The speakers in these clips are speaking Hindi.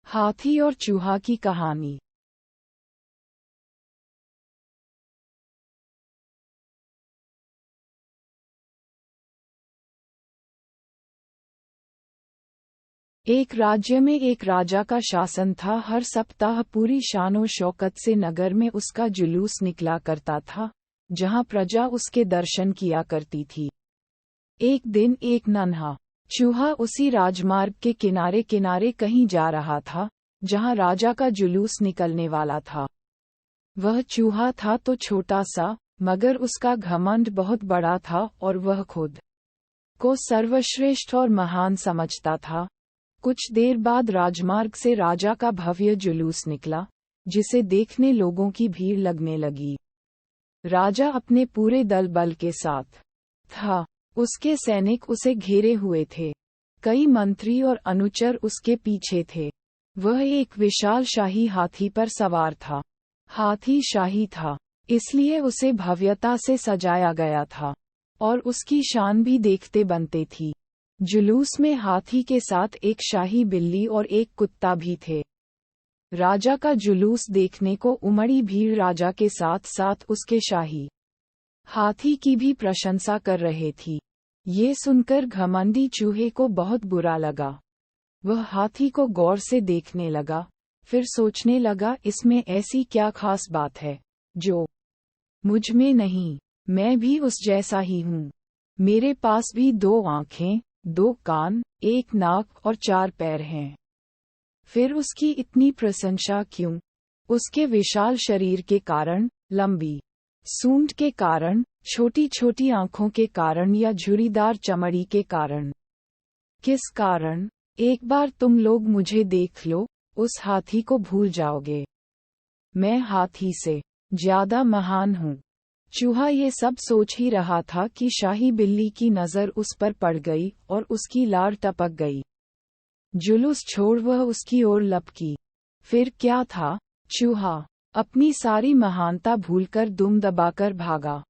हाथी और चूहा की कहानी। एक राज्य में एक राजा का शासन था। हर सप्ताह पूरी शानो शौकत से नगर में उसका जुलूस निकला करता था, जहां प्रजा उसके दर्शन किया करती थी। एक दिन एक नन्हा चूहा उसी राजमार्ग के किनारे किनारे कहीं जा रहा था, जहां राजा का जुलूस निकलने वाला था। वह चूहा था तो छोटा सा, मगर उसका घमंड बहुत बड़ा था और वह खुद को सर्वश्रेष्ठ और महान समझता था। कुछ देर बाद राजमार्ग से राजा का भव्य जुलूस निकला, जिसे देखने लोगों की भीड़ लगने लगी। राजा अपने पूरे दल बल के साथ था। उसके सैनिक उसे घेरे हुए थे। कई मंत्री और अनुचर उसके पीछे थे। वह एक विशाल शाही हाथी पर सवार था। हाथी शाही था, इसलिए उसे भव्यता से सजाया गया था, और उसकी शान भी देखते बनते थी। जुलूस में हाथी के साथ एक शाही बिल्ली और एक कुत्ता भी थे। राजा का जुलूस देखने को उमड़ी भीड़ राजा के साथ साथ उसके शाही हाथी की भी प्रशंसा कर रहे थी। ये सुनकर घमंडी चूहे को बहुत बुरा लगा। वह हाथी को गौर से देखने लगा, फिर सोचने लगा, इसमें ऐसी क्या खास बात है जो मुझ में नहीं। मैं भी उस जैसा ही हूँ। मेरे पास भी 2 आँखें, 2 कान, 1 नाक और 4 पैर हैं। फिर उसकी इतनी प्रशंसा क्यों? उसके विशाल शरीर के कारण, लंबी सूंड के कारण, छोटी छोटी आँखों के कारण या झुर्रीदार चमड़ी के कारण? किस कारण? एक बार तुम लोग मुझे देख लो, उस हाथी को भूल जाओगे। मैं हाथी से ज्यादा महान हूँ। चूहा ये सब सोच ही रहा था कि शाही बिल्ली की नजर उस पर पड़ गई और उसकी लार टपक गई। जुलूस छोड़ वह उसकी ओर लपकी। फिर क्या था? चूहा अपनी सारी महानता भूलकर दुम दबाकर भागा।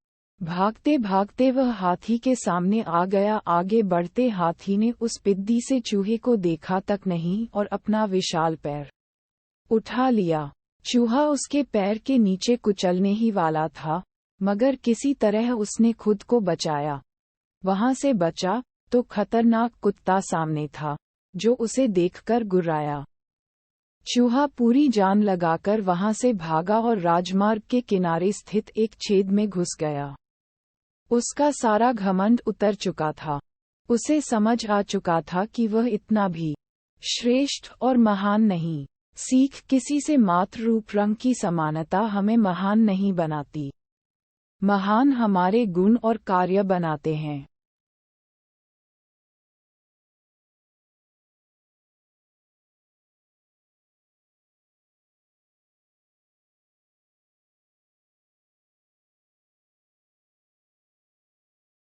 भागते भागते वह हाथी के सामने आ गया। आगे बढ़ते हाथी ने उस पिद्दी से चूहे को देखा तक नहीं और अपना विशाल पैर उठा लिया। चूहा उसके पैर के नीचे कुचलने ही वाला था, मगर किसी तरह उसने खुद को बचाया। वहां से बचा तो खतरनाक कुत्ता सामने था, जो उसे देखकर गुर्राया। चूहा पूरी जान लगाकर वहां से भागा और राजमार्ग के किनारे स्थित एक छेद में घुस गया। उसका सारा घमंड उतर चुका था। उसे समझ आ चुका था कि वह इतना भी श्रेष्ठ और महान नहीं। सीख किसी से मात्र रूप रंग की समानता हमें महान नहीं बनाती। महान हमारे गुण और कार्य बनाते हैं।